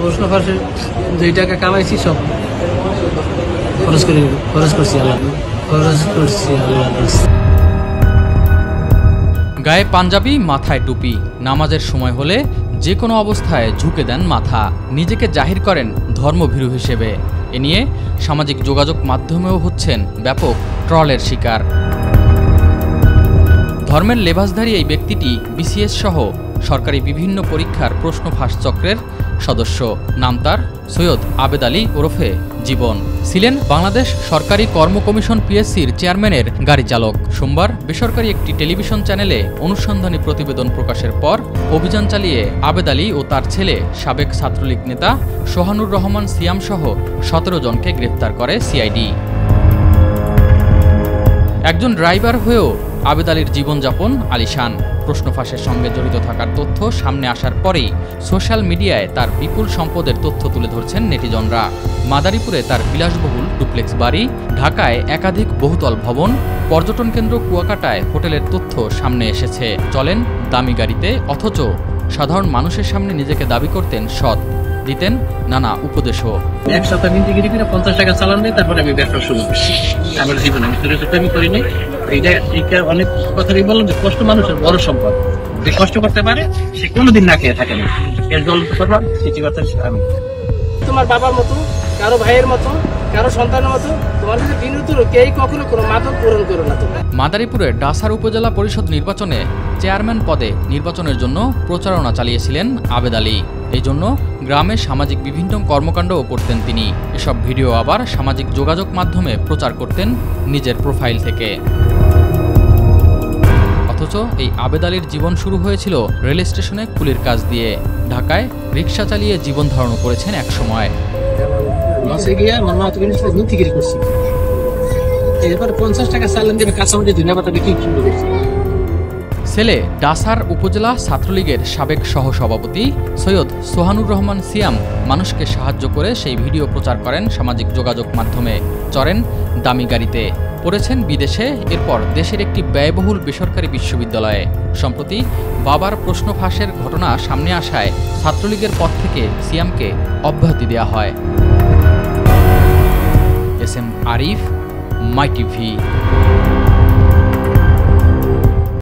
প্রশ্ন ফাঁসে 2 টাকা কামাইছি সব খরচ করছি আল্লাহ। গায়ে পাঞ্জাবি, মাথায় টুপি, নামাজের সময় হলে যে কোনো অবস্থায় ঝুঁকে দেন মাথা, নিজেকে জাহির করেন ধর্মভীরু হিসেবে। এ নিয়ে সামাজিক যোগাযোগ মাধ্যমেও হচ্ছেন ব্যাপক ট্রলের শিকার। ধর্মের লেবাসধারী এই ব্যক্তিটি বিসিএস সহ সরকারি বিভিন্ন পরীক্ষার প্রশ্ন ফাঁস চক্রের সদস্য। নাম তার সৈয়দ আবেদ আলী ওরফে জীবন। ছিলেন বাংলাদেশ সরকারি কর্ম কমিশন পিএসসির চেয়ারম্যানের গাড়ি চালক। সোমবার বেসরকারি একটি টেলিভিশন চ্যানেলে অনুসন্ধানী প্রতিবেদন প্রকাশের পর অভিযান চালিয়ে আবেদ আলী ও তার ছেলে সাবেক ছাত্রলীগ নেতা সোহানুর রহমান সিয়াম সহ 17 জনকে গ্রেফতার করে সিআইডি। একজন ড্রাইভার হয়েও আবেদ আলীর জীবনযাপন আলিশান। প্রশ্ন ফাঁসের সঙ্গে জড়িত থাকার তথ্য সামনে আসার পরেই সোশ্যাল মিডিয়ায় তার বিপুল সম্পদের তথ্য তুলে ধরছেন নেটিজনরা। মাদারীপুরে তার বিলাসবহুল ডুপ্লেক্স বাড়ি, ঢাকায় একাধিক বহুতল ভবন, পর্যটন কেন্দ্র কুয়াকাটায় হোটেলের তথ্য সামনে এসেছে। চলেন দামি গাড়িতে, অথচ সাধারণ মানুষের সামনে নিজেকে দাবি করতেন সৎ, দিতেন নানা উপদেশও। এক সপ্তাহ ডিগ্রি করে 50 টাকা চালান নেই, তারপরে আমি ব্যবসা শুরু করছি। আমার জীবনে আমি আমি করি নাই। এইটা অনেক কথাই বললাম যে কষ্ট মানুষের বড় সম্পদ। যে কষ্ট করতে পারে সে কোনোদিন না খেয়ে থাকে না। এর জল করবা সেটি কথা আমি। তোমার বাবার মতো, কারো ভাইয়ের মতো, কারো সন্তানের মতো তোমার কাছে বিনোদ কেই কখনো কোনো মাদক পূরণ করো না। মাদারীপুরের ডাসার উপজেলা পরিষদ নির্বাচনে চেয়ারম্যান পদে নির্বাচনের জন্য প্রচারণা চালিয়েছিলেন আবেদ আলী। এই জন্য গ্রামে সামাজিক বিভিন্ন কর্মকাণ্ডও করতেন তিনি। এসব ভিডিও আবার সামাজিক যোগাযোগ মাধ্যমে প্রচার করতেন নিজের প্রোফাইল থেকে। অথচ এই আবেদ আলীর জীবন শুরু হয়েছিল রেল স্টেশনে কুলির কাজ দিয়ে। ঢাকায় রিক্সা চালিয়ে জীবন ধারণ করেছেন একসময়। ছেলে ডাসার উপজেলা ছাত্রলীগের সাবেক সহসভাপতি সৈয়দ সোহানুর রহমান সিয়াম মানুষকে সাহায্য করে সেই ভিডিও প্রচার করেন সামাজিক যোগাযোগ মাধ্যমে। চড়েন দামি গাড়িতে, পড়েছেন বিদেশে, এরপর দেশের একটি ব্যয়বহুল বেসরকারি বিশ্ববিদ্যালয়ে। সম্প্রতি বাবার প্রশ্ন ফাঁসের ঘটনা সামনে আসায় ছাত্রলীগের পদ থেকে সিয়ামকে অব্যাহতি দেওয়া হয়। এস এম আরিফ, মাই টিভি।